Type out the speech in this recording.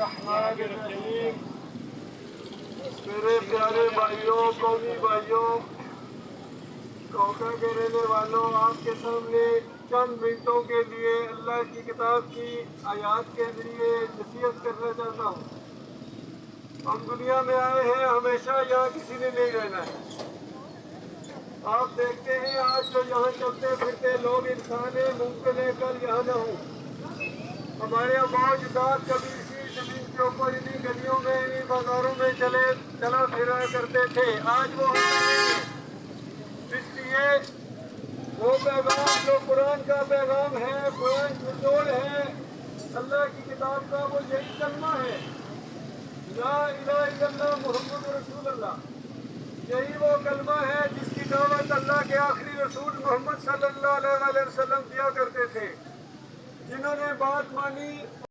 الرحمن الرحیم۔ میرے پیارے بھائیوں، قومی بھائیوں، کوکا کے رہنے والوں، آپ کے سامنے چند منٹوں کے لیے اللہ کی کتاب کی آیات کے ذریعے نصیحت کرنا چاہتا ہوں۔ ہم دنیا میں آئے ہیں، ہمیشہ یہاں کسی نے نہیں رہنا ہے۔ آپ دیکھتے ہیں آج جو یہاں چلتے پھرتے لوگ انسان ہیں، ممکن ہے کل یہاں نہ ہوں۔ ہمارے موجودات کبھی اسی زمین کے اوپر انہی گلیوں میں انہی بازاروں میں چلا پھرا کرتے تھے، آج وہ نہیں ہیں۔ اس لیے وہ پیغام جو قرآن کا پیغام ہے، قرآن نچوڑ ہے اللہ کی کتاب کا، وہ یہی کلمہ ہے، لا الہ الا اللہ محمد رسول اللہ۔ یہی وہ کلمہ ہے جس کی دعوت اللہ کے آخری رسول محمد صلی اللہ علیہ وسلم دیا کرتے تھے۔ جنہوں نے بات مانی